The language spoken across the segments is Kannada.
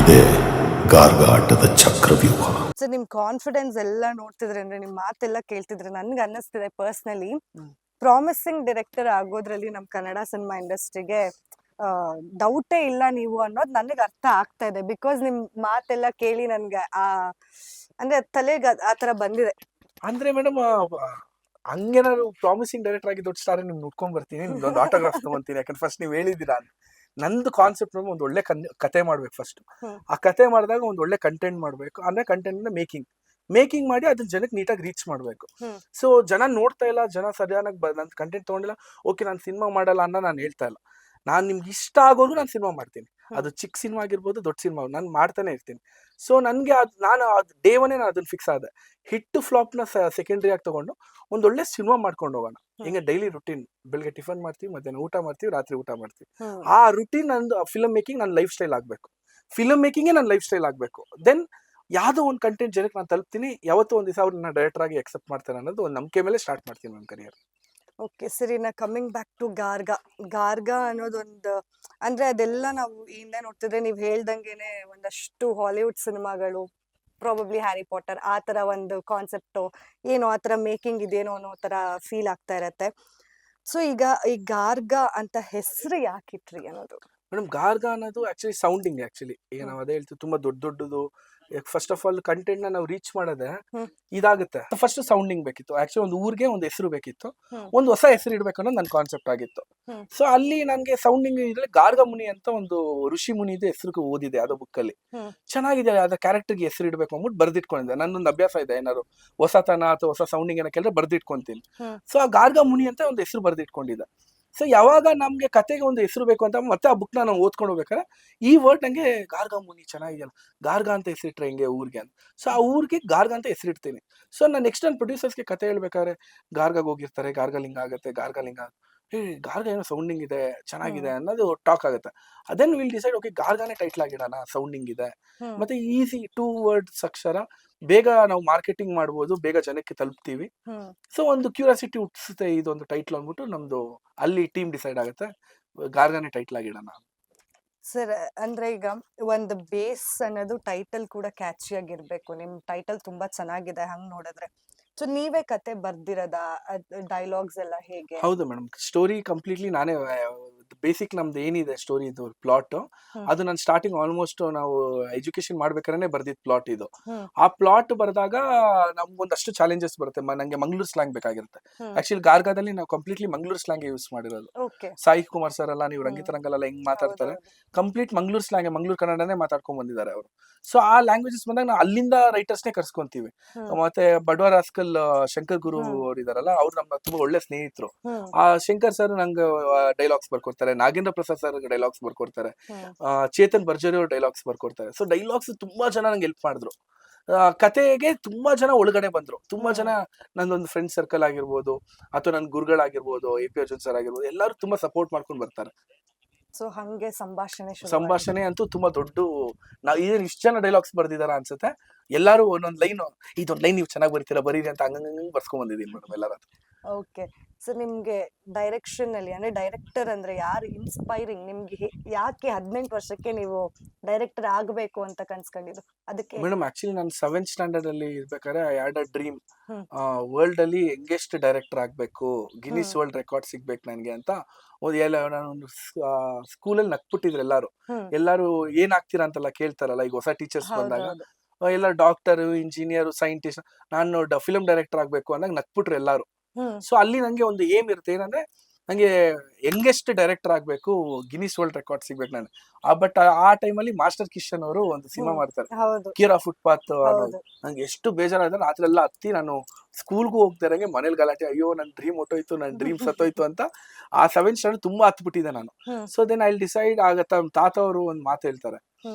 ಇದೇ ಗಾರ್ಗ ಆಟದ ಚಕ್ರವ್ಯೂಹ. ಸರ್ ನಿಮ್ ಕಾನ್ಫಿಡೆನ್ಸ್ ಎಲ್ಲ ನೋಡ್ತಿದ್ರೆ ಅಂದ್ರೆ ನಿಮ್ ಮಾತೆಲ್ಲ ಕೇಳ್ತಿದ್ರೆ ನನ್ಗೆ ಅನ್ನಿಸ್ತಿದೆ ಪರ್ಸನಲಿ ಪ್ರಾಮಿಸಿಂಗ್ ಡೈರೆಕ್ಟರ್ ಆಗೋದ್ರಲ್ಲಿ ನಮ್ ಕನ್ನಡ ಸಿನಿಮಾ ಇಂಡಸ್ಟ್ರಿಗೆ ಡೌಟೇ ಇಲ್ಲ ನೀವು ಅನ್ನೋದು ನನಗೆ ಅರ್ಥ ಆಗ್ತಾ ಇದೆ. ಬಿಕಾಸ್ ನಿಮ್ ಮಾತೆಲ್ಲ ಕೇಳಿ ನನ್ಗೆ ಅಂದ್ರೆ ತಲೆಗೆ ಆ ತರ ಬಂದಿದೆ. ಅಂದ್ರೆ ಮೇಡಮ್ ಹಂಗೆ ನಾನು ಪ್ರಾಮಿಸಿಂಗ್ ಡೈರೆಕ್ಟರ್ ಆಗಿ ದೊಡ್ಡ ಸ್ಟಾರ್ ನಿಮ್ಗೆ ನೋಡ್ಕೊಂಡ್ ಬರ್ತೀನಿ, ನಿಮ್ದೊಂದು ಆಟೋಗ್ರಾಫ್ ತಗೊಂತೀನಿ. ಯಾಕಂದ್ರೆ ಫಸ್ಟ್ ನೀವು ಹೇಳಿದ್ದೀರಾ, ನಂದು ಕಾನ್ಸೆಪ್ಟ್ ಒಂದು ಒಳ್ಳೆ ಕತೆ ಮಾಡ್ಬೇಕು. ಫಸ್ಟ್ ಆ ಕತೆ ಮಾಡಿದಾಗ ಒಂದು ಒಳ್ಳೆ ಕಂಟೆಂಟ್ ಮಾಡ್ಬೇಕು. ಅಂದ್ರೆ ಕಂಟೆಂಟ್ ಮೇಕಿಂಗ್ ಮಾಡಿ ಅದನ್ನ ಜನಕ್ಕೆ ನೀಟಾಗಿ ರೀಚ್ ಮಾಡ್ಬೇಕು. ಸೊ ಜನ ನೋಡ್ತಾ ಇಲ್ಲ, ಜನ ಸರಿಯಾಗಿ ನನ್ನ ಕಂಟೆಂಟ್ ತಗೊಂಡಿಲ್ಲ, ಓಕೆ ನಾನು ಸಿನಿಮಾ ಮಾಡಲ್ಲ ಅನ್ನೋ ನಾನು ಹೇಳ್ತಾ ಇಲ್ಲ. ನಾನು ನಿಮ್ಗೆ ಇಷ್ಟ ಆಗೋದು ನಾನು ಸಿನಿಮಾ ಮಾಡ್ತೀನಿ. ಅದು ಚಿಕ್ಕ ಸಿನಿಮಾ ಆಗಿರ್ಬೋದು, ದೊಡ್ಡ ಸಿನಿಮಾ ನಾನು ಮಾಡ್ತಾನೆ ಇರ್ತೀನಿ. ಸೊ ನನಗೆ ನಾನು ಡೇ ಒನ್ನೇ ನಾನು ಅದನ್ನ ಫಿಕ್ಸ್ ಆದೆ. ಹಿಟ್ ಫ್ಲಾಪ್ನ ಸೆಕೆಂಡ್ರಿ ಆಗಿ ತಗೊಂಡು ಒಂದೊಳ್ಳೆ ಸಿನಿಮಾ ಮಾಡ್ಕೊಂಡು ಹೋಗೋಣ. ಹಿಂಗೆ ಡೈಲಿ ರುಟೀನ್, ಬೆಳಗ್ಗೆ ಟಿಫನ್ ಮಾಡ್ತೀವಿ, ಮಧ್ಯಾಹ್ನ ಊಟ ಮಾಡ್ತೀವಿ, ರಾತ್ರಿ ಊಟ ಮಾಡ್ತೀವಿ. ಆ ರುಟೀನ್ ನಂದು ಫಿಲಮ್ ಮೇಕಿಂಗ್ ನನ್ನ ಲೈಫ್ ಸ್ಟೈಲ್ ಆಗಬೇಕು. ಫಿಲಮ್ ಮೇಕಿಂಗೇ ನನ್ನ ಲೈಫ್ ಸ್ಟೈಲ್ ಆಗಬೇಕು. ದೆನ್ ಯಾವುದೋ ಒಂದು ಕಂಟೆಂಟ್ ಜನಕ್ಕೆ ನಾನು ತಲುಪ್ತೀನಿ. ಯಾವತ್ತೂ ಒಂದು ದಿವಸ ಅವ್ರನ್ನ ಡೈರೆಕ್ಟರ್ ಆಗಿ ಅಕ್ಸೆಪ್ಟ್ ಮಾಡ್ತಾರೆ ಅನ್ನೋದು ಒಂದು ನಂಬಿಕೆ ಮೇಲೆ ಸ್ಟಾರ್ಟ್ ಮಾಡ್ತೀನಿ ನನ್ನ ಕರಿಯರ್. ಓಕೆ ಸರಿ, ನಾ ಕಮಿಂಗ್ ಬ್ಯಾಕ್ ಟು ಗಾರ್ಗ ಅನ್ನೋದೊಂದು ಅಂದ್ರೆ ಅದೆಲ್ಲ ನಾವು ಹಿಂದೆ ನೋಡ್ತಿದ್ರೆ ನೀವು ಹೇಳ್ದಂಗೆನೆ ಒಂದಷ್ಟು ಹಾಲಿವುಡ್ ಸಿನಿಮಾಗಳು, ಪ್ರಾಬಬ್ಲಿ ಹ್ಯಾರಿ ಪಾಟರ್ ಆ ತರ ಒಂದು ಕಾನ್ಸೆಪ್ಟು ಏನೋ ಆ ತರ ಮೇಕಿಂಗ್ ಇದೇನೋ ಅನ್ನೋ ತರ ಫೀಲ್ ಆಗ್ತಾ ಇರತ್ತೆ. ಸೊ ಈಗ ಈ ಗಾರ್ಗ ಅಂತ ಹೆಸರು ಯಾಕಿಟ್ರಿ ಅನ್ನೋದು? ಮೇಡಮ್ ಗಾರ್ಗ ಅನ್ನೋದು ಆಕ್ಚುಲಿ ಸೌಂಡಿಂಗ್. ಈಗ ನಾವು ಅದೇ ಹೇಳ್ತೀವಿ, ತುಂಬಾ ದೊಡ್ಡದು. ಫಸ್ಟ್ ಆಫ್ ಆಲ್ ಕಂಟೆಂಟ್ ನಾವು ರೀಚ್ ಮಾಡೋದೇ ಇದಾಗುತ್ತೆ. ಫಸ್ಟ್ ಸೌಂಡಿಂಗ್ ಬೇಕಿತ್ತು. ಆಕ್ಚುಲಿ ಒಂದು ಊರಿಗೆ ಒಂದು ಹೆಸರು ಬೇಕಿತ್ತು, ಒಂದು ಹೊಸ ಹೆಸರು ಇಡ್ಬೇಕು ಅನ್ನೋದು ನನ್ನ ಕಾನ್ಸೆಪ್ಟ್ ಆಗಿತ್ತು. ಸೊ ಅಲ್ಲಿ ನನಗೆ ಸೌಂಡಿಂಗ್ ಇದ್ರೆ ಗಾರ್ಗ ಮುನಿ ಅಂತ ಒಂದು ಋಷಿ ಮುನಿದು ಹೆಸರು ಓದಿದೆ ಅದು ಬುಕ್ಕಲ್ಲಿ. ಚೆನ್ನಾಗಿದೆ, ಅದ ಕ್ಯಾರೆಕ್ಟರ್ಗೆ ಹೆಸರು ಇಡಬೇಕು ಅಂದ್ಬಿಟ್ಟು ಬರ್ದಿಟ್ಕೊಂಡಿದ್ದೆ. ನನ್ನೊಂದು ಅಭ್ಯಾಸ ಇದೆ, ಏನಾದ್ರು ಹೊಸತನ ಅಥವಾ ಹೊಸ ಸೌಂಡಿಂಗ್ ಏನೋ ಕೇಳಿದ್ರೆ ಬರ್ದಿಟ್ಕೊಂತೀನಿ. ಸೊ ಆ ಗಾರ್ಗ ಮುನಿ ಅಂತ ಒಂದು ಹೆಸರು ಬರ್ದಿಟ್ಕೊಂಡಿದ್ದೆ. ಸೊ ಯಾವಾಗ ನಮ್ಗೆ ಕತೆಗೆ ಒಂದು ಹೆಸರು ಬೇಕು ಅಂತ ಮತ್ತೆ ಆ ಬುಕ್ನ ನಾವು ಓದ್ಕೊಂಡು ಹೋಗ್ಬೇಕಾದ್ರೆ ಈ ವರ್ಡ್ ನಂಗೆ ಗಾರ್ಗ ಮುನಿ ಚೆನ್ನಾಗಿದೆಯಲ್ಲ, ಗಾರ್ಗ ಅಂತ ಹೆಸರಿಟ್ರೆ ಹೆಂಗೆ ಊರಿಗೆ ಅಂತ. ಸೊ ಆ ಊರಿಗೆ ಗಾರ್ಗ ಅಂತ ಹೆಸರಿಡ್ತೀನಿ. ಸೊ ನಾನು ನೆಕ್ಸ್ಟ್ ನನ್ನ ಪ್ರೊಡ್ಯೂಸರ್ಸ್ಗೆ ಕತೆ ಹೇಳ್ಬೇಕಾದ್ರೆ ಗಾರ್ಗಾಗ ಹೋಗಿರ್ತಾರೆ, ಗಾರ್ಗಲಿಂಗ ಆಗುತ್ತೆ, ಗಾರ್ಗಲಿಂಗ ಗಾರ್ಗ ಏನೋ ಸೌಂಡಿಂಗ್ ಇದೆ, ಚೆನ್ನಾಗಿದೆ ಅನ್ನೋದು ಟಾಕ್ ಆಗುತ್ತೆ. ಅದನ್ನು ವಿಲ್ ಡಿಸೈಡ್, ಓಕೆ ಗಾರ್ಗಾನೇ ಟೈಟ್ಲ್ ಆಗಿಡೋಣ, ಸೌಂಡಿಂಗ್ ಇದೆ, ಮತ್ತೆ ಈಸಿ 2 ವರ್ಡ್ಸ್ ಅಕ್ಷರ, ಬೇಗ ನಾವು ಮಾರ್ಕೆಟಿಂಗ್ ಮಾಡ್ಬೋದು, ಬೇಗ ಜನಕ್ಕೆ ತಲುಪ್ತೀವಿ. ಸೊ ಒಂದು ಕ್ಯೂರಿಯಾಸಿಟಿ ಹುಟ್ಟಿಸುತ್ತೆ ಇದೊಂದು ಟೈಟ್ಲ್ ಅಂದ್ಬಿಟ್ಟು ನಮ್ದು ಅಲ್ಲಿ ಟೀಮ್ ಡಿಸೈಡ್ ಆಗುತ್ತೆ, ಗಾರ್ಗಾನೇ ಟೈಟ್ಲ್ ಆಗಿಡೋಣ. ಸರ್ ಅಂದ್ರೆ ಈಗ ಒಂದು ಬೇಸ್ ಅನ್ನೋದು ಟೈಟಲ್ ಕೂಡ ಕ್ಯಾಚಿ ಆಗಿರ್ಬೇಕು. ನಿಮ್ ಟೈಟಲ್ ತುಂಬಾ ಚೆನ್ನಾಗಿದೆ ಹಂಗ್ ನೋಡಿದ್ರೆ. ಸೊ ನೀವೇ ಕತೆ ಬರ್ದಿರೋದ, ಡೈಲಾಗ್ಸ್ ಎಲ್ಲ ಹೇಗೆ? ಹೌದು ಮೇಡಮ್, ಸ್ಟೋರಿ ಕಂಪ್ಲೀಟ್ಲಿ ನಾನೇ. ಬೇಸಿಕ್ ನಮ್ದು ಏನಿದೆ ಸ್ಟೋರಿ ಇದು ಪ್ಲಾಟ್, ಅದು ನಾನು ಸ್ಟಾರ್ಟಿಂಗ್ ಆಲ್ಮೋಸ್ಟ್ ನಾವು ಎಜುಕೇಶನ್ ಮಾಡ್ಬೇಕಾದ್ರೆ ಬರ್ದಿದ್ ಪ್ಲಾಟ್ ಇದು. ಆ ಪ್ಲಾಟ್ ಬರೆದಾಗ ನಮ್ಗೊಂದಷ್ಟು ಚಾಲೆಂಜಸ್ ಬರುತ್ತೆ. ನಂಗೆ ಮಂಗ್ಳೂರ್ ಸ್ಲಾಂಗ್ ಬೇಕಾಗಿರುತ್ತೆ. ಆಕ್ಚುಲಿ ಗಾರ್ಗಾದಲ್ಲಿ ನಾವು ಕಂಪ್ಲೀಟ್ಲಿ ಮಂಗ್ಳೂರ್ ಸ್ಲಾಂಗ್ ಯೂಸ್ ಮಾಡಿರೋದು. ಸಾಯಿ ಕುಮಾರ್ ಸರ್ ಎಲ್ಲ, ನೀವು ರಂಗಿತರಂಗಲ್ಲ ಹೆಂಗ್ ಮಾತಾಡ್ತಾರೆ, ಕಂಪ್ಲೀಟ್ ಮಂಗ್ಳೂರ್ ಸ್ಲಾಂಗ್, ಮಂಗ್ಳೂರ್ ಕನ್ನಡನೇ ಮಾತಾಡ್ಕೊಂಡ್ ಬಂದಿದ್ದಾರೆ ಅವರು. ಸೊ ಆ ಲ್ಯಾಂಗ್ವೇಜಸ್ ಬಂದಾಗ ನಾವು ಅಲ್ಲಿಂದ ರೈಟರ್ಸ್ನೇ ಕರ್ಸ್ಕೊಂತೀವಿ. ಮತ್ತೆ ಬಡವರ ರಾಸ್ಕಲ್ ಶಂಕರ್ ಗುರು ಅವ್ರು ಇದಾರಲ್ಲ, ಅವ್ರು ನಮ್ಮ ತುಂಬಾ ಒಳ್ಳೆ ಸ್ನೇಹಿತರು. ಆ ಶಂಕರ್ ಸರ್ ನಂಗೆ ಡೈಲಾಗ್ಸ್ ಬರ್ಕೊಡ್ತಾರೆ, ನಾಗೇಂದ್ರ ಪ್ರಸಾದ್ ಸರ್ ಡೈಲಾಗ್ಸ್ ಬರ್ಕೊಡ್ತಾರೆ, ಚೇತನ್ ಭರ್ಜರಿ ಅವ್ರು ಡೈಲಾಗ್ಸ್ ಬರ್ಕೊಡ್ತಾರೆ. ಸೊ ಡೈಲಾಗ್ಸ್ ತುಂಬಾ ಜನ ನಂಗೆ ಹೆಲ್ಪ್ ಮಾಡಿದ್ರು. ಕತೆಗೆ ತುಂಬಾ ಜನ ಒಳಗಡೆ ಬಂದ್ರು. ತುಂಬಾ ಜನ ನಂದೊಂದು ಫ್ರೆಂಡ್ ಸರ್ಕಲ್ ಆಗಿರ್ಬೋದು, ಅಥವಾ ನನ್ನ ಗುರುಗಳಾಗಿರ್ಬೋದು, AP ಅರ್ಜುನ್ ಸರ್ ಆಗಿರ್ಬೋದು, ಎಲ್ಲರೂ ತುಂಬಾ ಸಪೋರ್ಟ್ ಮಾಡ್ಕೊಂಡು ಬರ್ತಾರೆ. ಸೊ ಹಂಗೆ ಸಂಭಾಷಣೆ ಅಂತೂ ತುಂಬಾ ದೊಡ್ಡ, ನಾವು ಏನ್ ಇಷ್ಟು ಜನ ಡೈಲಾಗ್ಸ್ ಬರ್ದಿದಾರ ಅನ್ಸುತ್ತೆ. ಎಲ್ಲಾರು ಒಂದೊಂದ್ ಲೈನ್, ಇದೊಂದ್ ಲೈನ್ ನೀವು ಚೆನ್ನಾಗಿ ಬರ್ತೀರಾ ಬರೀರಿ ಅಂತ ಹಂಗಂಗ್ ಬರ್ಸ್ಕೊಂಡ್ ಬಂದಿದ್ದೀನಿ ಮೇಡಮ್ ಎಲ್ಲರ. ಓಕೆ ಸರ್, ನಿಮ್ಗೆ ಡೈರೆಕ್ಷನ್ ಅಲ್ಲಿ ಅಂದ್ರೆ ಡೈರೆಕ್ಟರ್ ಅಂದ್ರೆ ಯಾರು ಇನ್ಸ್ಪೈರಿಂಗ್? ನಿಮ್ಗೆ ಯಾಕೆ 18 ವರ್ಷಕ್ಕೆ ನೀವು ಡೈರೆಕ್ಟರ್ ಆಗ್ಬೇಕು ಅಂತ ಕನ್ಸ್ಕೊಂಡಿದ್ದು? ಅದಕ್ಕೆ ಮೇಡಮ್ ಆಕ್ಚುಲಿ ನಾನು 7th ಸ್ಟ್ಯಾಂಡರ್ಡ್ ಅಲ್ಲಿ ಇರ್ಬೇಕಾದ್ರೆ I had a dream, world ಅಲ್ಲಿ ಯಂಗೆಸ್ಟ್ ಡೈರೆಕ್ಟರ್ ಆಗ್ಬೇಕು, ಗಿನ್ನಿಸ್ ವರ್ಲ್ಡ್ ರೆಕಾರ್ಡ್ ಸಿಗ್ಬೇಕು ನನ್ಗೆ ಅಂತ. ನಾನು ಸ್ಕೂಲಲ್ಲಿ ನಕ್ಬಿಟ್ಟಿದ್ರು ಎಲ್ಲಾರು ಏನ್ ಆಗ್ತೀರಾ ಅಂತೆಲ್ಲ ಕೇಳ್ತಾರಲ್ಲ, ಈಗ ಹೊಸ ಟೀಚರ್ಸ್ ಬಂದಾಗ ಎಲ್ಲ ಡಾಕ್ಟರ್, ಇಂಜಿನಿಯರ್, ಸೈಂಟಿಸ್ಟ್, ನಾನು ಫಿಲ್ಮ್ ಡೈರೆಕ್ಟರ್ ಆಗ್ಬೇಕು ಅಂದಾಗ ನಕ್ಬಿಟ್ರು ಎಲ್ಲಾರು. ಸೊ ಅಲ್ಲಿ ನಂಗೆ ಒಂದು ಏಮ್ ಇರುತ್ತೆ, ಏನಂದ್ರೆ ನಂಗೆ ಯಂಗೆಸ್ಟ್ ಡೈರೆಕ್ಟರ್ ಆಗ್ಬೇಕು, ಗಿನ್ನಿಸ್ ವರ್ಲ್ಡ್ ರೆಕಾರ್ಡ್ ಸಿಗ್ಬೇಕು ನಾನು. ಬಟ್ ಆ ಟೈಮಲ್ಲಿ ಮಾಸ್ಟರ್ ಕಿಶನ್ ಅವರು ಒಂದು ಸಿನಿಮಾ ಮಾಡ್ತಾರೆ, ಕೀರಾ ಫುಟ್ಪಾತ್ ಅನ್ನೋದು. ನಂಗೆ ಎಷ್ಟು ಬೇಜಾರಾದ್ರೆ ರಾತ್ರಿ ಎಲ್ಲ ಹತ್ತಿ ನಾನು ಸ್ಕೂಲ್ಗೂ ಹೋಗ್ತಾರಂಗೆ ಮನೇಲಿ ಗಲಾಟೆ, ಅಯ್ಯೋ ನನ್ ಡ್ರೀಮ್ ಹೊಟ್ಟೋಯ್ತು, ನನ್ ಡ್ರೀಮ್ ಸತ್ತೋಯ್ತು ಅಂತ. ಆ 7th ಸ್ಟ್ಯಾಂಡರ್ಡ್ ತುಂಬಾ ಹತ್ಬಿಟ್ಟಿದೆ ನಾನು. ಸೊ ದೆನ್ ಐ ಡಿಸೈಡ್ ಆಗತ್ತ, ತಾತ ಅವರು ಒಂದ್ ಮಾತು ಹೇಳ್ತಾರೆ,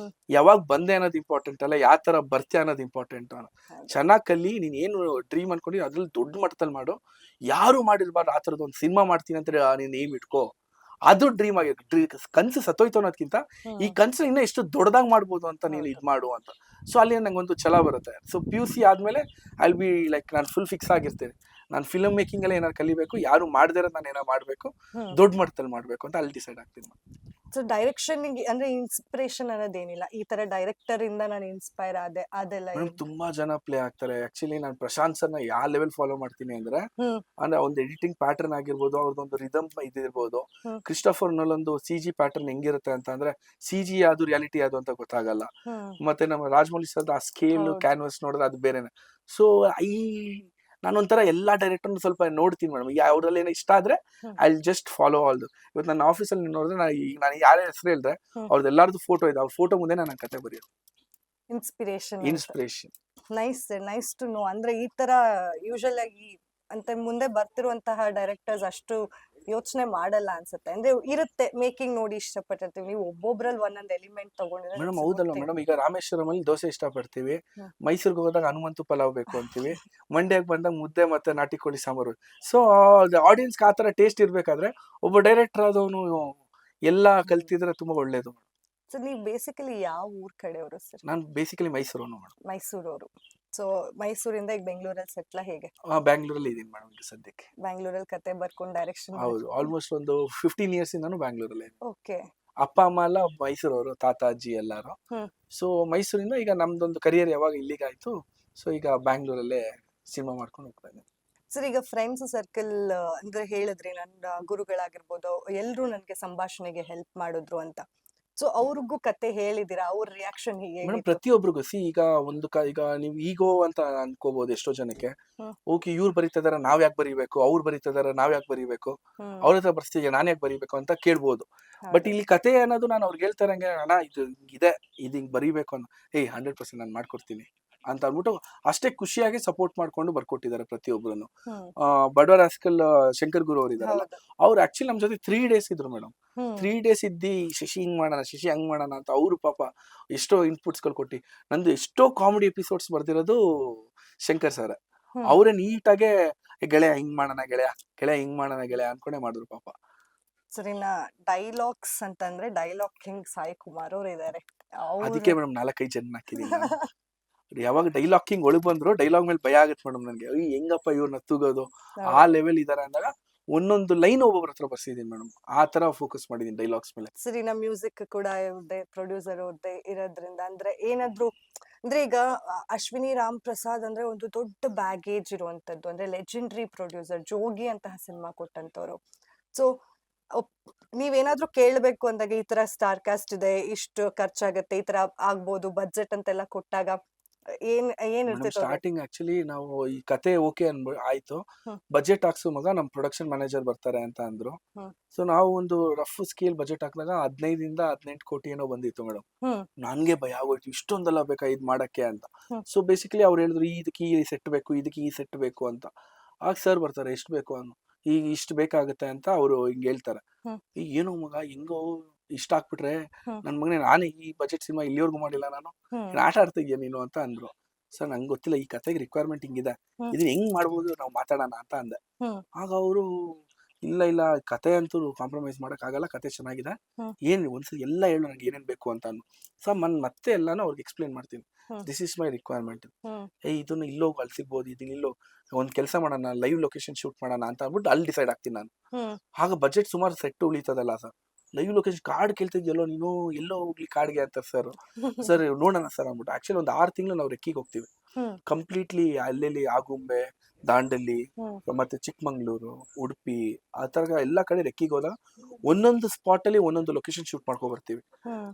ಯಾವಾಗ ಬಂದೆ ಅನ್ನೋದು ಇಂಪಾರ್ಟೆಂಟ್ ಅಲ್ಲ, ಯಾವ ತರ ಬರ್ತೀಯ ಅನ್ನೋದು ಇಂಪಾರ್ಟೆಂಟ್. ಚೆನ್ನಾಗ್ ಕಲಿ, ನೀನ್ ಏನು ಡ್ರೀಮ್ ಅನ್ಕೊಂಡಿ ಅದ್ರಲ್ಲಿ ದೊಡ್ಡ ಮಟ್ಟದಲ್ಲಿ ಮಾಡು, ಯಾರು ಮಾಡಿರ್ಬಾರ್ದು ಆ ತರದ್ ಒಂದು ಸಿನಿಮಾ ಮಾಡ್ತೀನಿ ಅಂತ ನೀನ್ ಏಮ್ ಇಟ್ಕೋ, ಅದು ಡ್ರೀಮ್ ಆಗಿತ್ತು. ಕನ್ಸು ಸತ್ತೋಯ್ತು ಅನ್ನೋದ್ಕಿಂತ ಈ ಕನ್ಸು ಇನ್ನ ಎಷ್ಟು ದೊಡ್ಡದಾಗ್ ಮಾಡ್ಬೋದು ಅಂತ ನೀನು ಇದ್ ಮಾಡು ಅಂತ. ಸೊ ಅಲ್ಲಿ ನಂಗೆ ಒಂದು ಛಲ ಬರುತ್ತೆ. ಸೊ PUC ಆದ್ಮೇಲೆ ಐ ವಿಲ್ ಬಿ ಲೈಕ್ ನಾನು ಫುಲ್ ಫಿಕ್ಸ್ ಆಗಿರ್ತೇನೆ, ನಾನು ಫಿಲ್ಮ್ ಮೇಕಿಂಗ್ ಅಲ್ಲಿ ಏನಾರು ಕಲಿಬೇಕು, ಯಾರು ಮಾಡದೇ ಇರೋದು ನಾನು ಏನೋ ಮಾಡ್ಬೇಕು, ಹ್ಮ್ ದೊಡ್ಡ ಮಟ್ಟದಲ್ಲಿ ಮಾಡ್ಬೇಕು ಅಂತ ಅಲ್ಲಿ ಡಿಸೈಡ್ ಆಗ್ತೀನಿ. ಸೊ ಡೈರೆಕ್ಷನ್ ಅಂದ್ರೆ ಇನ್ಸ್ಪಿರೇಷನ್ ಅನ್ನೋದೇನಿಲ್ಲ, ಈ ತರ ಡೈರೆಕ್ಟರ್ ಇಂದ ನಾನು ಇನ್ಸ್ಪೈರ್ ಆದೆ ಅದೆಲ್ಲ ಮೇಡಮ್ ತುಂಬಾ ಜನ ಪ್ಲೇ ಆಗ್ತಾರೆ. ಆಕ್ಚುಲಿ ನಾನು ಪ್ರಶಾಂತ್ ಸರ್ನ ಯಾವ ಲೆವೆಲ್ ಫಾಲೋ ಮಾಡ್ತೀನಿ ಅಂದ್ರೆ ಹ್ಮ್ ಅಂದ್ರೆ ಒಂದು ಎಡಿಟಿಂಗ್ ಪ್ಯಾಟರ್ನ್ ಆಗಿರ್ಬೋದು, ಅವ್ರದ್ದೊಂದು ರಿದಮ್ ಇದಿರ್ಬೋದು. ಹ್ಮ್. ಕ್ರಿಸ್ಟೋಫರ್ ನೊಲಂದು CG ಪ್ಯಾಟರ್ನ್ ಹೆಂಗಿರುತ್ತೆ ಅಂತ ಅಂದ್ರೆ CG ಯಾವ್ದು ರಿಯಾಲಿಟಿ ಯಾವ್ದು ಅಂತ ಗೊತ್ತಾಗಲ್ಲ. ಹ್ಮ್ ಮತ್ತೆ ನಮ್ಮ ರಾಜಮೌಳಿ ಸರ್ ಆ ಸ್ಕೇಲ್ ಹೌದು. ಕ್ಯಾನ್ವಸ್ ನೋಡಿದ್ರೆ ಅದು ಬೇರೆನೆ. ಸೊ ಈ ನಾನೊಂಥರ ಎಲ್ಲಾ ಡೈರೆಕ್ಟರ್ ಸ್ವಲ್ಪ ನೋಡ್ತೀನಿ ಮೇಡಮ್. ಅವ್ರಲ್ಲಿ ಏನೋ ಇಷ್ಟ ಆದ್ರೆ hmm. I just follow all. ಇವತ್ತು ನನ್ನ ಆಫೀಸಲ್ಲಿ ನೋಡಿದ್ರೆ ನಾನು ಯಾರ ಹೆಸರು ಹೇಳಿದ್ರೆ ಹ್ಮ್. ಅವ್ರದ್ದು ಎಲ್ಲಾರ್ದು ಫೋಟೋ ಇದೆ, ಅವ್ರ ಫೋಟೋ ಮುಂದೆ ನಾನು ಕತೆ ಬರೆಯೋದು. Inspiration inspiration. Nice to know. ಅಂದ್ರೆ ಈ ತರ ಯೂಶಲ್ ಆಗಿ ಅಂತ ಮುಂದೆ ಬರ್ತಿರುವಂತಹ ಡೈರೆಕ್ಟರ್ಸ್ ಅಷ್ಟು ಯೋಚನೆ ಮಾಡಲ್ಲ ಅನ್ಸುತ್ತೆ. ಅಂದ್ರೆ ಇರುತ್ತೆ ಮೇಕಿಂಗ್ ನೋಡಿ ಇಷ್ಟಪಟ್ಟಿರ್ತೀವಿ, ನೀವು ಒಬ್ಬೊಬ್ರಲ್ಲಿ ಒಂದೊಂದು ಎಲಿಮೆಂಟ್ ತಗೊಂಡಿದ್ರೆ ಮೇಡಮ್ ಹೌದಲ್ವಾ ಮೇಡಮ್, ಈಗ ರಾಮೇಶ್ವರಂ ಅಲ್ಲಿ ದೋಸೆ ಇಷ್ಟಪಡ್ತೀವಿ, ಹ್ಮ್. ಮೈಸೂರಿಗೆ ಹೋದಾಗ ಹನುಮಂತು ಪಲಾವ್ ಬೇಕು ಅಂತೀವಿ, ಮಂಡ್ಯಕ್ಕೆ ಬಂದಾಗ ಮುದ್ದೆ ಮತ್ತೆ ನಾಟಿ ಕೋಳಿ ಸಾಂಬಾರು. ಸೊ ಆಡಿಯನ್ಸ್ಗೆ ಆ ತರ ಟೇಸ್ಟ್ ಇರ್ಬೇಕಾದ್ರೆ ಒಬ್ಬ ಡೈರೆಕ್ಟರ್ ಆದವನು ಎಲ್ಲ ಕಲ್ತಿದ್ರೆ ತುಂಬಾ ಒಳ್ಳೇದು. ಸೊ ನೀವು ಬೇಸಿಕಲಿ ಯಾವ ಊರ್ ಕಡೆಯವರು ಸರ್? ನಾನು ಬೇಸಿಕಲಿ ಮೈಸೂರವನು ಮೇಡಮ್. ಮೈಸೂರವರು. ಸೊ ಮೈಸೂರಿಂದ ಈಗ ಬೆಂಗಳೂರಲ್ಲಿ ಸೆಟ್ಲ ಹೇಗೆ? ಬ್ಯಾಂಗ್ಳೂರಲ್ಲಿ ಇದೀನಿ ಮೇಡಮ್ ಈಗ ಸದ್ಯಕ್ಕೆ. ಬ್ಯಾಂಗ್ಳೂರಲ್ಲಿ ಕತೆ ಬರ್ಕೊಂಡು ಡೈರೆಕ್ಷನ್? ಹೌದು, ಆಲ್ಮೋಸ್ಟ್ ಒಂದು 15 ಇಯರ್ಸ್ ಇಂದಾನು ಬ್ಯಾಂಗ್ಳೂರಲ್ಲೇ. ಓಕೆ. ಅಪ್ಪ ಅಮ್ಮ ಎಲ್ಲ ಮೈಸೂರವರು, ತಾತ ಅಜ್ಜಿ ಎಲ್ಲಾರು. ಹ್ಮ್. ಸೊ ಮೈಸೂರಿಂದ ಈಗ ನಮ್ದೊಂದು ಕರಿಯರ್ ಯಾವಾಗ ಇಲ್ಲಿಗಾಯ್ತು, ಸೊ ಈಗ ಬ್ಯಾಂಗ್ಳೂರಲ್ಲೇ ಸಿನಿಮಾ ಮಾಡ್ಕೊಂಡು ಹೋಗ್ತಾ ಇದ್ದೀನಿ. ಸರ್ ಈಗ ಫ್ರೆಂಡ್ಸ್ ಸರ್ಕಲ್ ಅಂದ್ರೆ ಹೇಳಿದ್ರಿ ನನ್ನ ಗುರುಗಳಾಗಿರ್ಬೋದು ಎಲ್ರು ನನ್ಗೆ ಸಂಭಾಷಣೆಗೆ ಹೆಲ್ಪ್ ಮಾಡಿದ್ರು ಅಂತ. ಸೊ ಅವ್ರಿಗೂ ಕತೆ ಹೇಳಿದಿರಾ? ಅವ್ರ ರಿಯಾಕ್ಷನ್ ಮೇಡಮ್ ಹೇಗೆ? ಪ್ರತಿಯೊಬ್ಬರಿಗೂ ಈಗ ಈಗ ನೀವು ಈಗೋ ಅಂತ ಅನ್ಕೋಬಹುದು ಎಷ್ಟೋ ಜನಕ್ಕೆ. ಹ್ಮ್. ಓಕೆ ಇವ್ರು ಬರೀತಿದಾರ ನಾವ್ ಯಾಕೆ ಬರೀಬೇಕು, ಅವ್ರು ಬರೀತಿದಾರ ನಾವ್ ಯಾಕೆ ಬರೀಬೇಕು, ಅವ್ರ ಹತ್ರ ಬರ್ಸ್ತೀವಿ ನಾನ್ ಯಾಕೆ ಬರೀಬೇಕು ಅಂತ ಕೇಳ್ಬೋದು. ಬಟ್ ಇಲ್ಲಿ ಕತೆ ಅನ್ನೋದು ನಾನು ಅವ್ರಿಗೆ ಹೇಳ್ತಾ ಇರಂಗೆ, ಅಣ್ಣ ಇದು ಇದೆ, ಇದು ಹಿಂಗ್ ಬರೀಬೇಕು ಅನ್ನೋ 100% ನಾನು ಮಾಡ್ಕೊಡ್ತೀನಿ ಅಂತ ಅಂದ್ಬಿಟ್ಟು ಅಷ್ಟೇ ಖುಷಿಯಾಗಿ ಸಪೋರ್ಟ್ ಮಾಡ್ಕೊಂಡು ಬರ್ಕೊಟ್ಟಿದ್ದಾರೆ ಪ್ರತಿಯೊಬ್ಬರನ್ನು. ಬಡವರ ರಾಸ್ಕಲ್ ಶಂಕರ್ ಗುರು ಅವ್ರು ಇದಾರಲ್ಲ, ಅವ್ರು ಆಕ್ಚುಲಿ ನಮ್ ಜೊತೆ 3 days ಇದ್ರು ಮೇಡಮ್. 3 days ಇದ್ದಿ ಶಶಿ ಹಿಂಗ್ ಮಾಡೋಣ, ಶಶಿ ಹಂಗ್ ಮಾಡೋಣ ಅಂತ ಅವರು ಪಾಪ ಎಷ್ಟೋ ಇನ್ಪುಟ್ಸ್ಗಳು ಕೊಟ್ಟು, ನಂದು ಎಷ್ಟೋ ಕಾಮಿಡಿ ಎಪಿಸೋಡ್ಸ್ ಬರ್ದಿರೋದು ಶಂಕರ್ ಸರ್. ಅವರೇ ನೀಟಾಗೆ ಗೆಳೆಯ ಹಿಂಗ್ ಮಾಡೋಣ, ಗೆಳೆಯ ಹಿಂಗ್ ಮಾಡೋಣ ಗೆಳೆಯ ಅನ್ಕೊಂಡೆ ಮಾಡಿದ್ರು ಪಾಪ. ಸರಿನಾ ಡೈಲಾಗ್ಸ್ ಅಂತಂದ್ರೆ ಡೈಲಾಗ್ ಕಿಂಗ್ ಸಾಯಿ ಕುಮಾರ್ ಅವ್ರು ಇದಾರೆ. ಅದಕ್ಕೆ ಮೇಡಮ್ 4-5 ಜನ ಹಾಕಿದೀನಿ. ಯಾವಾಗ ಡೈಲಾಗ್ ಕಿಂಗ್ ಒಳಗ್ ಬಂದ್ರು ಡೈಲಾಗ್ ಮೇಲೆ ಭಯ ಆಗತ್ತೆ ಮೇಡಮ್ ನನ್ಗೆ. ಹೆಂಗಪ್ಪ ಇವ್ರನ್ನ ತೂಗೋದು, ಆ ಲೆವೆಲ್ ಇದಾರೆ ಅಂದಾಗ ಒಂದೊಂದು ಲೈನ್ ಒಬ್ಬೊಬ್ಬರ ಹತ್ರ ಬರ್ಸಿದೀನಿ ಮೇಡಮ್. ಆ ತರ ಫೋಕಸ್ ಮಾಡಿದೀನಿ ಡೈಲಾಗ್ಸ್ ಮೇಲೆ. ಸರಿನಾ ಮ್ಯೂಸಿಕ್ ಕೂಡ ಇವ್ರದ್ದೇ, ಪ್ರೊಡ್ಯೂಸರ್ ಅವ್ರದ್ದೇ ಇರೋದ್ರಿಂದ ಅಂದ್ರೆ ಏನಾದ್ರು ಅಂದ್ರೆ ಈಗ ಅಶ್ವಿನಿ ರಾಮ್ ಪ್ರಸಾದ್ ಅಂದ್ರೆ ಒಂದು ದೊಡ್ಡ ಬ್ಯಾಗೇಜ್ ಇರುವಂತದ್ದು, ಅಂದ್ರೆ ಲೆಜೆಂಡ್ರಿ ಪ್ರೊಡ್ಯೂಸರ್, ಜೋಗಿ ಅಂತಹ ಸಿನಿಮಾ ಕೊಟ್ಟಂತವ್ರು. ಸೊ ನೀವೇನಾದ್ರೂ ಕೇಳ್ಬೇಕು ಅಂದಾಗ ಈ ತರ ಸ್ಟಾರ್ ಕಾಸ್ಟ್ ಇದೆ, ಇಷ್ಟು ಖರ್ಚಾಗತ್ತೆ, ಈ ತರ ಆಗ್ಬೋದು ಬಜೆಟ್ ಅಂತೆಲ್ಲ ಕೊಟ್ಟಾಗ ಏನ್ ಇರ್ತಿತ್ತು? ಸ್ಟಾರ್ಟಿಂಗ್ ಆಕ್ಚುಲಿ ನಾವು ಈ ಕತೆ ಓಕೆ ಆಯ್ತು, ಬಜೆಟ್ ಹಾಕ್ಸೋ ಮಗ ನಮ್ ಪ್ರೊಡಕ್ಷನ್ ಮ್ಯಾನೇಜರ್ ಬರ್ತಾರೆ ಅಂತ ಅಂದ್ರು. ಸೊ ನಾವು ಒಂದು ರಫ್ ಸ್ಕೇಲ್ ಬಜೆಟ್ ಹಾಕಿದಾಗ 15-18 ಕೋಟಿ ಏನೋ ಬಂದಿತ್ತು ಮೇಡಮ್. ನನ್ಗೆ ಭಯ ಆಗೋಯ್ತು, ಇಷ್ಟೊಂದೆಲ್ಲ ಬೇಕಾ ಇದ್ ಮಾಡಕ್ಕೆ ಅಂತ. ಸೊ ಬೇಸಿಕಲಿ ಅವ್ರು ಹೇಳಿದ್ರು ಇದಕ್ಕೆ ಈ ಸೆಟ್ ಬೇಕು, ಇದಕ್ಕೆ ಈ ಸೆಟ್ ಬೇಕು ಅಂತ. ಆಗ ಸರ್ ಬರ್ತಾರೆ ಎಷ್ಟು ಬೇಕು ಅನ್ನೋ, ಈಗ ಇಷ್ಟು ಬೇಕಾಗುತ್ತೆ ಅಂತ ಅವರು ಹಿಂಗ್ ಹೇಳ್ತಾರೆ. ಈಗ ಏನೋ ಮಗ ಹೆಂಗೋ ಇಷ್ಟ ಹಾಕ್ಬಿಟ್ರೆ ನನ್ ಮಗನೇ, ನಾನೇ ಈ ಬಜೆಟ್ ಸಿನಿಮಾ ಇಲ್ಲಿವರೆಗೂ ಮಾಡಿಲ್ಲ, ನಾನು ಆಟ ಆಡ್ತಾ ಇದೀಯ ನೀನು ಅಂತ ಅಂದ್ರು. ಸರ್ ನಂಗೆ ಗೊತ್ತಿಲ್ಲ, ಈ ಕತೆಗೆ ರಿಕ್ವೈರ್ಮೆಂಟ್ ಹಿಂಗಿದೆ, ಇದನ್ನ ಹೆಂಗ್ ಮಾಡ್ಬೋದು ನಾವು ಮಾತಾಡೋಣ ಅಂತ ಅಂದೆ. ಆಗ ಅವರು ಇಲ್ಲ ಕತೆ ಅಂತೂ ಕಾಂಪ್ರಮೈಸ್ ಮಾಡಕ್ ಆಗಲ್ಲ, ಕತೆ ಚೆನ್ನಾಗಿದೆ, ಏನ್ ಒಂದ್ಸಲ ಎಲ್ಲ ಹೇಳು ನನಗೆ ಏನೇನ್ ಬೇಕು ಅಂತ ಅನ್ನು. ಸೊ ಮತ್ತೆ ಎಲ್ಲಾನು ಅವ್ರಿಗೆ ಎಕ್ಸ್ಪ್ಲೇನ್ ಮಾಡ್ತೀನಿ, ದಿಸ್ ಇಸ್ ಮೈ ರಿಕ್ವೈರ್ಮೆಂಟ್, ಇದನ್ನ ಇಲ್ಲೋಗಿ ಅಲ್ಲಿ ಸಿಗ್ಬೋದು, ಇದನ್ನ ಇಲ್ಲೋ ಒಂದ್ ಕೆಲಸ ಮಾಡೋಣ, ಲೈವ್ ಲೊಕೇಶನ್ ಶೂಟ್ ಮಾಡೋಣ ಅಂತ ಅಂದ್ಬಿಟ್ಟು ಅಲ್ಲಿ ಡಿಸೈಡ್ ಆಗ್ತೀನಿ ನಾನು. ಆಗ ಬಜೆಟ್ ಸುಮಾರು ಸೆಟ್ ಉಳಿತದಲ್ಲ ಸರ್. ಲೈವ್ ಲೊಕೇಶನ್ ಕಾರ್ಡ್ ಕೇಳ್ತಿದ್ಯಲ್ಲೋ ನೀನು, ಎಲ್ಲೋ ಹೋಗ್ಲಿ ಕಾರ್ಡ್ಗೆ ಅಂತ ಸರ್ ನೋಡೋಣ ಸರ್ ಅಂದ್ಬಿಟ್ಟು ಆಕ್ಚುಲಿ ಒಂದು 6 ತಿಂಗಳು ನಾವು ರೆಕ್ಕಿಗೆ ಹೋಗ್ತೀವಿ ಕಂಪ್ಲೀಟ್ಲಿ. ಅಲ್ಲೆಲ್ಲಿ ಆಗುಂಬೆ, ದಾಂಡಲ್ಲಿ, ಮತ್ತೆ ಚಿಕ್ಕಮಂಗ್ಳೂರು, ಉಡುಪಿ, ಆ ತರ ಎಲ್ಲಾ ಕಡೆ ರೆಕ್ಕಿಗೆ ಹೋದಾಗ ಒಂದೊಂದು ಸ್ಪಾಟ್ ಅಲ್ಲಿ ಒಂದೊಂದು ಲೊಕೇಶನ್ ಶೂಟ್ ಮಾಡ್ಕೊ ಬರ್ತೀವಿ.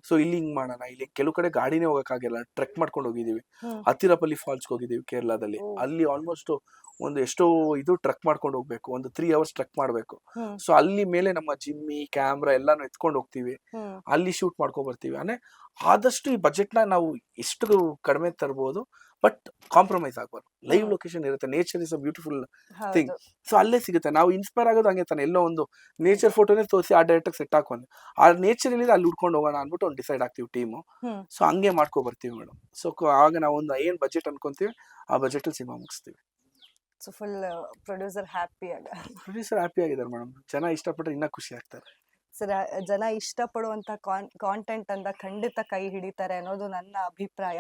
ಸೊ ಇಲ್ಲಿ ಹಿಂಗ್ ಮಾಡೋಣ, ಇಲ್ಲಿ ಕೆಲವು ಕಡೆ ಗಾಡಿನೇ ಹೋಗಕ್ಕಾಗಿಲ್ಲ, ಟ್ರೆಕ್ ಮಾಡ್ಕೊಂಡು ಹೋಗಿದೀವಿ. ಅತಿರಪಲ್ಲಿ ಫಾಲ್ಸ್ ಹೋಗಿದೀವಿ ಕೇರಳದಲ್ಲಿ, ಅಲ್ಲಿ ಆಲ್ಮೋಸ್ಟ್ ಒಂದು ಎಷ್ಟೋ ಇದು ಟ್ರೆಕ್ ಮಾಡ್ಕೊಂಡು ಹೋಗ್ಬೇಕು, ಒಂದು 3 hours ಟ್ರೆಕ್ ಮಾಡ್ಬೇಕು. ಸೊ ಅಲ್ಲಿ ಮೇಲೆ ನಮ್ಮ ಜಿಮ್ಮಿ ಕ್ಯಾಮ್ರಾ ಎಲ್ಲಾನು ಎತ್ಕೊಂಡು ಹೋಗ್ತೀವಿ, ಅಲ್ಲಿ ಶೂಟ್ ಮಾಡ್ಕೊ ಬರ್ತೀವಿ. ಅಂದ್ರೆ ಆದಷ್ಟು ಈ ಬಜೆಟ್ ನ ನಾವು ಎಷ್ಟು ಕಡಿಮೆ ತರಬಹುದು, ಬಟ್ ಕಾಂಪ್ರಮೈಸ್ ಆಗ್ಬಾರ್ದು. ಲೈವ್ ಲೊಕೇಶನ್ ಇರುತ್ತೆ, nature is a beautiful thing. So ಅಲ್ಲೇ ಸಿಗುತ್ತೆ. ನಾವು ಇನ್ಸ್ಪೈರ್ ಆಗೋದು ಹಂಗೆ ತಾನೆ, ಎಲ್ಲೋ ಒಂದು ನೇಚರ್ ಫೋಟೋನೇ ತೋರಿಸಿ ಆ ಡೈರೆಕ್ಟ್ ಸೆಟ್ ಹಾಕೊಂಡು ಆ ನೇಚರ್ ಏನಿದೆ ಅಲ್ಲಿ ಉಡ್ಕೊಂಡು ಹೋಗೋಣ ಅನ್ಬಿಟ್ಟು ಒಂದು ಡಿಸೈಡ್ ಆಗ್ತೀವಿ ಟೀಮು. ಸೊ ಹಂಗೆ ಮಾಡ್ಕೊ ಬರ್ತೀವಿ ಮೇಡಮ್. ಸೊ ಆಗ ನಾವು ಒಂದು ಏನ್ ಬಜೆಟ್ ಅನ್ಕೊಂತೀವಿ ಆ ಬಜೆಟ್ ಅಲ್ಲಿ ಸಿನಿಮಾ ಮುಗಿಸ್ತೀವಿ. ಸೊ ಫುಲ್ ಪ್ರೊಡ್ಯೂಸರ್ ಹ್ಯಾಪಿ ಆಗಿದ್ದಾರೆ ಮೇಡಮ್. ಜನ ಇಷ್ಟಪಟ್ಟರೆ ಇನ್ನ ಖುಷಿ ಆಗ್ತಾರೆ. ಸರ್ ಜನ ಇಷ್ಟಪಡುವಂತ ಕಾಂಟೆಂಟ್ ಅಂತ ಖಂಡಿತ ಕೈ ಹಿಡಿತಾರೆ ಅನ್ನೋದು ನನ್ನ ಅಭಿಪ್ರಾಯ.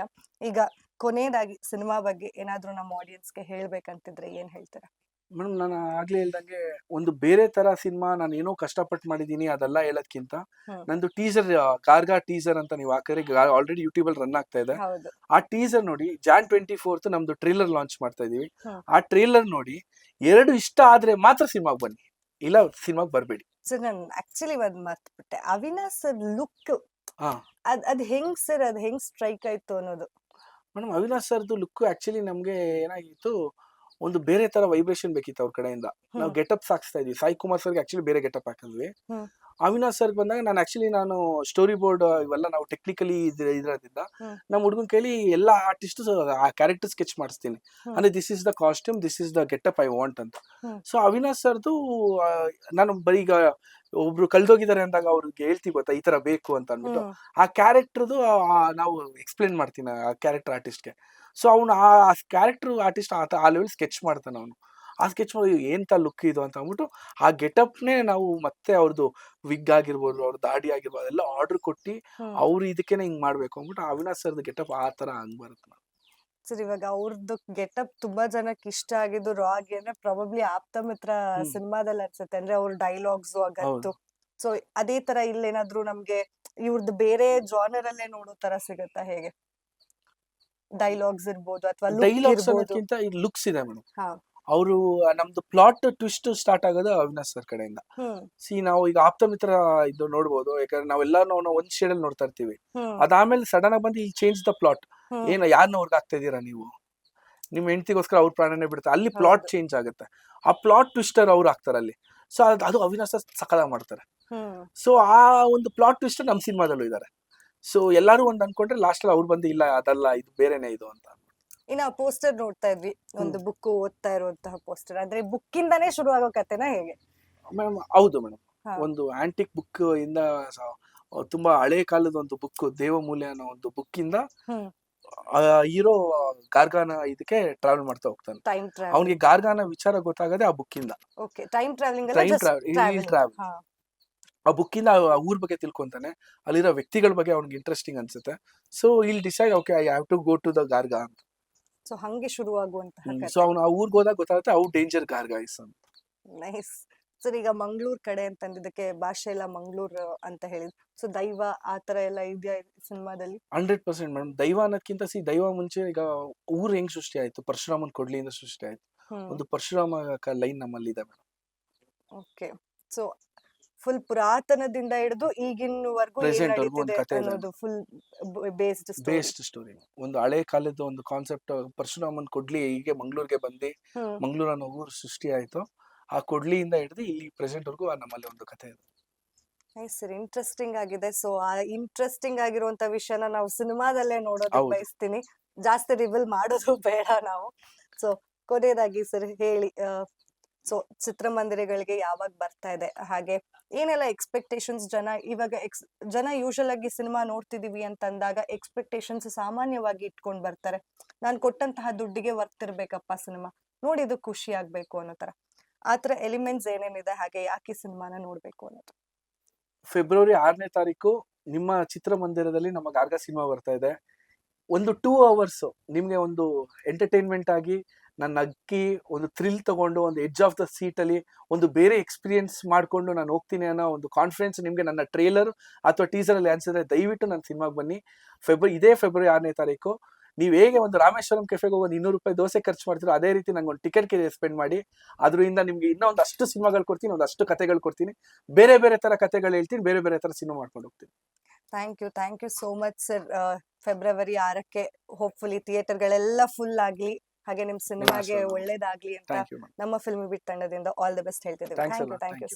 ಈಗ ಕೊನೆಯದಾಗಿ ಸಿನಿಮಾ ಬಗ್ಗೆ ಏನಾದ್ರೂ ನಮ್ಮ ಆಡಿಯನ್ಸ್ಗೆ ಹೇಳ್ಬೇಕಂತಿದ್ರೆ ಏನ್ ಹೇಳ್ತೀರಾ? ಮೇಡಮ್ ನಾನು ಆಗ್ಲೇ ಹೇಳ್ದಂಗೆ ಒಂದು ಬೇರೆ ತರ ಸಿನಿಮಾ ನಾನು ಏನೋ ಕಷ್ಟಪಟ್ಟು ಮಾಡಿದೀನಿ ಅದೆಲ್ಲ ಹೇಳೋದ್ಕಿಂತ ಹ್ಮ್. ನಂದು ಟೀಸರ್ ಗಾರ್ಗಾ ಟೀಸರ್ ಅಂತ ನೀವು ಹಾಕಿದ್ರೆ ಆಲ್ರೆಡಿ ಯೂಟ್ಯೂಬ್ ಅಲ್ಲಿ ರನ್ ಆಗ್ತಾ ಇದೆ. ಹೌದು. ಆ ಟೀಸರ್ ನೋಡಿ Jan 24th ನಮ್ದು ಟ್ರೇಲರ್ ಲಾಂಚ್ ಮಾಡ್ತಾ ಇದೀವಿ. ಹ್ಮ್. ಆ ಟ್ರೇಲರ್ ನೋಡಿ 2 ಇಷ್ಟ ಆದ್ರೆ ಮಾತ್ರ ಸಿನಿಮಾಗ್ ಬನ್ನಿ, ಇಲ್ಲ ಸಿನಿಮಾಗ್ ಬರ್ಬೇಡಿ. ಸರ್ ನಾನು ಆಕ್ಚುಲಿ ಒಂದ್ ಮರ್ತ್ಬಿಟ್ಟೆ, ಅವಿನಾಶ್ ಸರ್ ಲುಕ್ ಹಾ ಅದ್ ಹೆಂಗ್ ಸರ್, ಅದ್ ಹೆಂಗ್ ಸ್ಟ್ರೈಕ್ ಆಯ್ತು ಅನ್ನೋದು. ಮೇಡಮ್ ಅವಿನಾಶ್ ಸರ್ದು ಲುಕ್ ಆಕ್ಚುಲಿ ನಮ್ಗೆ ಏನಾಗಿತ್ತು, ಒಂದು ಬೇರೆ ತರ ವೈಬ್ರೇಷನ್ ಬೇಕಿತ್ತು ಅವ್ರ ಕಡೆಯಿಂದ. ನಾವು ಗೆಟಪ್ ಹಾಕ್ಸ್ತಾ ಇದೀವಿ. ಸಾಯಿ ಕುಮಾರ್ ಸರ್ಗೆ ಆಕ್ಚುಲಿ ಬೇರೆ ಗೆಟಪ್ ಹಾಕಿದ್ವಿ. ಹ್ಮ್. ಅವಿನಾಶ್ ಸರ್ಗೆ ಬಂದಾಗ ನಾನು ಸ್ಟೋರಿ ಬೋರ್ಡ್ ಇವೆಲ್ಲ ನಾವು ಟೆಕ್ನಿಕಲಿ ಇರೋದ್ರಿಂದ ಹ್ಮ್. ನಮ್ಮ ಹುಡುಗನ ಕೈಲಿ ಎಲ್ಲ ಆರ್ಟಿಸ್ಟ್ ಆ ಕ್ಯಾರೆಕ್ಟರ್ ಸ್ಕೆಚ್ ಮಾಡಿಸ್ತೀನಿ. ಹ್ಮ್. ಅಂದ್ರೆ this is the costume, this is the getup I want ಅಂತ. ಹ್ಮ್. ಸೊ ಅವಿನಾಶ್ ಸರ್ದು ನಾನು ಬರೀ ಈಗ ಒಬ್ರು ಕಳ್ದೋಗಿದ್ದಾರೆ ಅಂದಾಗ ಅವ್ರಿಗೆ ಹೇಳ್ತೀವಿ ಗೊತ್ತಾ, ಈ ತರ ಬೇಕು ಅಂತ ಅಂದ್ಬಿಟ್ಟು ಹ್ಮ್. ಆ ಕ್ಯಾರೆಕ್ಟರ್ದು ನಾವು ಎಕ್ಸ್ಪ್ಲೇನ್ ಮಾಡ್ತೀನಿ ಆ ಕ್ಯಾರೆಕ್ಟರ್ ಆರ್ಟಿಸ್ಟ್ಗೆ. ಸೊ ಅವ್ನು ಆ ಕ್ಯಾರೆಕ್ಟರ್ ಆರ್ಟಿಸ್ಟ್ ಆ ಲೆವೆಲ್ ಸ್ಕೆಚ್ ಮಾಡ್ತಾನೆ ಅವನು. ಆ ಸ್ಕೆಚ್ ಮಾಡಿ ಎಂತ ಲುಕ್ ಇದು ಅಂತ ಅಂದ್ಬಿಟ್ಟು ಆ ಗೆಟಪ್ನೇ ನಾವು ಮತ್ತೆ ಅವ್ರದ್ದು ವಿಗ್ ಆಗಿರ್ಬೋದು, ಅವ್ರ ದಾಡಿ ಆಗಿರ್ಬೋದು ಎಲ್ಲ ಆರ್ಡರ್ ಕೊಟ್ಟು ಹ್ಮ್. ಅವ್ರು ಇದಕ್ಕೇನೆ ಹಿಂಗ್ ಮಾಡ್ಬೇಕು ಅಂದ್ಬಿಟ್ಟು ಅವಿನಾಶ್ ಸರ್ದು ಗೆಟಪ್ ಆ ತರ ಹಂಗ್ ಬರುತ್ತೆ. ಸರ್ ಇವಾಗ ಅವ್ರದ್ದು ಗೆಟಪ್ ತುಂಬಾ ಜನಕ್ಕೆ ಇಷ್ಟ ಆಗಿದ್ದು ರಾ ಆಗಿ ಅಂದ್ರೆ ಪ್ರಾಬಬ್ಲಿ ಆಪ್ತಮಿತ್ರ ಹ್ಮ್. ಸಿನಿಮಾದಲ್ಲಿ ಅನ್ಸುತ್ತೆ. ಅಂದ್ರೆ ಅವ್ರ ಡೈಲಾಗ್ಸ್ ಆಗತ್ತು. ಹೌದು. ಸೊ ಅದೇ ತರ ಇಲ್ಲೇನಾದ್ರೂ ನಮ್ಗೆ ಇವ್ರದ್ದು ಬೇರೆ ಜಾನರ್ ಅಲ್ಲೇ ನೋಡೋ ತರ ಸಿಗುತ್ತಾ, ಹೇಗೆ ಡೈಲಾಗ್ಸ್ ಇರ್ಬೋದು ಅಥವಾ ಲುಕ್ ಡೈಲಾಗ್ಸ್ ಇರ್ಬೋದು? ಅನ್ನೋದಕ್ಕಿಂತ ಈ ಲುಕ್ಸ್ ಇದೆ ಮೇಡಮ್. ಹಾ. ಅವರು ನಮ್ದು ಪ್ಲಾಟ್ ಟ್ವಿಸ್ಟ್ ಸ್ಟಾರ್ಟ್ ಆಗೋದು ಅವಿನಾಶ್ ಸರ್ ಕಡೆಯಿಂದ. ಹ್ಮ್. ನಾವು ಈಗ ಆಪ್ತಮಿತ್ರ ಇದು ನೋಡ್ಬೋದು, ಯಾಕಂದ್ರೆ ನಾವೆಲ್ಲ ಒಂದ್ ಶೇಡ್ ಅಲ್ಲಿ ನೋಡ್ತಾ ಇರ್ತೀವಿ. ಹ್ಮ್. ಅದಾದ್ಮೇಲೆ ಸಡನ್ ಆಗಿ ಬಂದು ಇಲ್ಲಿ ಚೇಂಜ್ ದ ಪ್ಲಾಟ್. ಹ್ಮ್. ಏನ ಯಾರನ್ನ ಅವ್ರಿಗೆ ಆಗ್ತಾ ಇದೀರಾ ನೀವು, ನಿಮ್ ಹೆಂಡತಿಗೋಸ್ಕರ ಅವ್ರ ಪ್ರಾಣನೇ ಬಿಡ್ತಾರೆ, ಅಲ್ಲಿ ಪ್ಲಾಟ್ ಹೌದು. ಚೇಂಜ್ ಆಗುತ್ತೆ. ಆ ಪ್ಲಾಟ್ ಟ್ವಿಸ್ಟರ್ ಅವ್ರು ಆಗ್ತಾರೆ ಅಲ್ಲಿ. ಸೊ ಅದು ಅವಿನಾಶ್ ಸರ್ ಸಕಲಾಗಿ ಮಾಡ್ತಾರೆ. ಹ್ಮ್. ಸೊ ಆ ಒಂದು ಪ್ಲಾಟ್ ಟ್ವಿಸ್ಟರ್ ನಮ್ ಸಿನಿಮಾದಲ್ಲೂ ಇದಾರೆ. ಸೊ ಎಲ್ಲಾರು ಒಂದ್ ಅನ್ಕೊಂಡ್ರೆ ಲಾಸ್ಟ್ ಅಲ್ಲಿ ಅವ್ರು ಬಂದು ಇಲ್ಲ ಅದಲ್ಲ ಇದು ಬೇರೆನೆ ಇದು ಅಂತ. ಇನ್ನ ಪೋಸ್ಟರ್ ನೋಡ್ತಾ ಇದ್ವಿ, ಒಂದು ಬುಕ್ ಓದ್ತಾ ಇರುವಂತಹ ಪೋಸ್ಟರ್. ಅಂದ್ರೆ ಬುಕ್ ಇಂದಾನೇ ಶುರು ಆಗೋ ಕಥೆನಾ ಹೇಗೆ? ಮೇಡಮ್ ಹೌದು ಮೇಡಮ್. ಹಾ. ಒಂದು ಆಂಟಿಕ್ ಬುಕ್ ಇಂದ ತುಂಬಾ ಹಳೆ ಕಾಲದ ಒಂದು ಬುಕ್, ದೇವಮೂಲ್ಯ ಅನ್ನೋ ಒಂದು ಬುಕ್ ಇಂದ ಹ್ಮ್. ಹೀರೋ ಗಾರ್ಗಾನ ಇದಕ್ಕೆ ಟ್ರಾವೆಲ್ ಮಾಡ್ತಾ ಹೋಗ್ತಾನೆ. Time travel. ಅವನಿಗೆ ಗಾರ್ಗಾನ ವಿಚಾರ ಗೊತ್ತಾಗದೆ ಆ ಬುಕ್ ಇಂದ. Okay, time travelling Time travel. ಹಾ. ಆ ಬುಕ್ ಇಂದ ಆ ಊರ್ ಬಗ್ಗೆ ತಿಳ್ಕೊಂತಾನೆ, ಅಲ್ಲಿರೋ ವ್ಯಕ್ತಿಗಳ ಬಗ್ಗೆ ಅವ್ನಿಗೆ ಇಂಟ್ರೆಸ್ಟಿಂಗ್ ಅನ್ಸುತ್ತೆ. So I'll decide okay I have to go to the garage ಅಂತ. ಸೊ ಹಂಗೆ ಶುರು ಆಗುವಂತಹ ಸೊ ಅವ್ನು ಆ ಊರ್ಗ್ ಹೋದಾಗ ಗೊತ್ತಾಗುತ್ತೆ ಔ ಡೇಂಜರ್ ಗಾರ್ಗಾ ಇಸ್ ಅಂತ. ನೈಸ್. ಸರ್ ಈಗ ಮಂಗಳೂರ್ ಕಡೆ ಅಂತಂದಿದ್ದಕ್ಕೆ ಭಾಷೆ ಎಲ್ಲ ಮಂಗಳೂರು ಅಂತ ಹೇಳಿದ್. ಸೊ ದೈವ ಆ ತರ ಎಲ್ಲ ಇದೆಯಾ ಸಿನಿಮಾದಲ್ಲಿ? 100% ಮೇಡಮ್. ದೈವ ಅನ್ನೋದ್ಕಿಂತ ದೈವ ಮುಂಚೆ ಈಗ ಊರ್ ಹೆಂಗ್ ಸೃಷ್ಟಿ ಆಯ್ತು, ಪರಶುರಾಮನ್ ಕೊಡ್ಲಿಯಿಂದ ಸೃಷ್ಟಿ ಆಯ್ತು. ಒಂದು ಪರಶುರಾಮ ಲೈನ್ ನಮ್ಮಲ್ಲಿ ಇದೆ ಮೇಡಮ್. ಓಕೆ. ಸೊ ಫುಲ್ ಪುರಾತನದಿಂದ ಹಿಡಿದು ಈಗಿನವರೆಗೂ ಏನ್ Present ವರ್ಗೂ ಒಂದ್ ನಡೀತಿದೆ ಕಥೆ ಇದೆ. ಅನ್ನೋದು ಫುಲ್ ಬೇಸ್ಡ್ ಬೇಸ್ಡ್ ಸ್ಟೋರಿ. ಒಂದು ಹಳೆ ಕಾಲದ ಒಂದು ಕಾನ್ಸೆಪ್ಟ್. ಪರಶುರಾಮನ್ ಕೊಡ್ಲಿ ಹೀಗೆ ಮಂಗ್ಳೂರ್ಗೆ ಬಂದು ಮಂಗ್ಳೂರ್ ಅನ್ನೋ ಊರು ಸೃಷ್ಟಿ ಆಯ್ತು. ಆ ಕೊಡ್ಲಿಯಿಂದ ಹಿಡಿದು ಇಲ್ಲಿ ಪ್ರೆಸೆಂಟ್ ವರ್ಗೂ ನಮ್ಮಲ್ಲಿ ಒಂದು ಕಥೆ ಇದೆ. ನೈಸ್ ಸರ್, ಇಂಟ್ರೆಸ್ಟಿಂಗ್ ಆಗಿದೆ. ಸೊ ಆ ಇಂಟ್ರೆಸ್ಟಿಂಗ್ ಆಗಿರುವಂತ ವಿಷಯನ ನಾವು ಸಿನಿಮಾದಲ್ಲೇ ನೋಡೋದಕ್ಕೆ ಹೌದು. ಬಯಸ್ತೀನಿ. ಜಾಸ್ತಿ ರಿವೀಲ್ ಮಾಡೋದು ಬೇಡ ನಾವು. ಸೊ ಕೊನೆಯದಾಗಿ ಸರ್ ಹೇಳಿ, ಸೊ ಚಿತ್ರಮಂದಿರಗಳಿಗೆ ಯಾವಾಗ ಬರ್ತಾ ಇದೆ, ಹಾಗೆ ಏನೆಲ್ಲ ಎಕ್ಸ್ಪೆಕ್ಟೇಷನ್ಸ್ ಜನ ಯೂಶಲ್ ಆಗಿ ಸಿನಿಮಾ ನೋಡ್ತಿದೀವಿ ಅಂತ ಅಂದಾಗ ಎಕ್ಸ್ಪೆಕ್ಟೇಷನ್ಸ್ ಸಾಮಾನ್ಯವಾಗಿ ಇಟ್ಕೊಂಡ್ ಬರ್ತಾರೆ. ನಾನ್ ಕೊಟ್ಟಂತಹ ದುಡ್ಡಿಗೆ ವರ್ತ್ ಇರ್ಬೇಕಪ್ಪ ಸಿನಿಮಾ, ನೋಡಿದ್ದು ಖುಷಿ ಆಗ್ಬೇಕು ಅನ್ನೋ ತರ. ಆತರ ಎಲಿಮೆಂಟ್ಸ್ ಏನೇನಿದೆ, ಹಾಗೆ ಯಾಕೆ ಸಿನಿಮಾನ ನೋಡ್ಬೇಕು ಅನ್ನೋದು? ಫೆಬ್ರವರಿ 6ನೇ ತಾರೀಕು ನಿಮ್ಮ ಚಿತ್ರಮಂದಿರದಲ್ಲಿ ನಮ್ಮ ಗಾರ್ಗಾ ಸಿನಿಮಾ ಬರ್ತಾ ಇದೆ. ಒಂದು 2 hours ನಿಮ್ಗೆ ಒಂದು ಎಂಟರ್ಟೈನ್ಮೆಂಟ್ ಆಗಿ ನನ್ನ ಅಕ್ಕಿ ಒಂದು ಥ್ರಿಲ್ ತಗೊಂಡು ಒಂದು ಎಡ್ಜ್ ಆಫ್ ದ ಸೀಟ್ ಅಲ್ಲಿ ಒಂದು ಬೇರೆ ಎಕ್ಸ್ಪೀರಿಯನ್ಸ್ ಮಾಡ್ಕೊಂಡು ನಾನು ಹೋಗ್ತೀನಿ ಅನ್ನೋ ಒಂದು ಕಾನ್ಫಿಡೆನ್ಸ್ ನಿಮ್ಗೆ ನನ್ನ ಟ್ರೇಲರ್ ಅಥವಾ ಟೀಸರ್ ಅಲ್ಲಿ ಅನ್ಸಿದ್ರೆ ದಯವಿಟ್ಟು ನನ್ನ ಸಿನಿಮಾಗೆ ಬನ್ನಿ. ಇದೇ ಫೆಬ್ರವರಿ 6ನೇ ತಾರೀಕು ನೀವು ಹೇಗೆ ಒಂದು ರಾಮೇಶ್ವರಂ ಕೆಫೆಗೆ ಹೋಗಿ ₹200 ದೋಸೆ ಖರ್ಚು ಮಾಡ್ತೀರೋ ಅದೇ ರೀತಿ ನಂಗೆ ಒಂದು ಟಿಕೆಟ್ಗೆ ಸ್ಪೆಂಡ್ ಮಾಡಿ ಅದರಿಂದ ನಿಮ್ಗೆ ಇನ್ನೂ ಒಂದಷ್ಟು ಸಿನಿಮಾಗಳು ಕೊಡ್ತೀನಿ, ಒಂದಷ್ಟು ಕಥೆಗಳು ಕೊಡ್ತೀನಿ, ಬೇರೆ ಬೇರೆ ತರ ಕಥೆಗಳು ಹೇಳ್ತೀನಿ, ಬೇರೆ ಬೇರೆ ತರ ಸಿನಿಮಾ ಮಾಡ್ಕೊಂಡು ಹೋಗ್ತೀನಿ. Thank you so much sir. February 6ಕ್ಕೆ ಹೋಪ್ಫುಲಿ ಥಿಯೇಟರ್ಗಳೆಲ್ಲ ಫುಲ್ ಆಗ್ಲಿ, ಹಾಗೆ ನಿಮ್ ಸಿನಿಮಾಗೆ ಒಳ್ಳೇದಾಗ್ಲಿ ಅಂತ ಥ್ಯಾಂಕ್ ಯು. ನಮ್ಮ ಫಿಲ್ಮ್ ಬಿಟ್ ತಂಡದಿಂದ ಆಲ್ ದಿ ಬೆಸ್ಟ್ ಹೇಳ್ತಿದ್ದೀವಿ. Thanks thank you.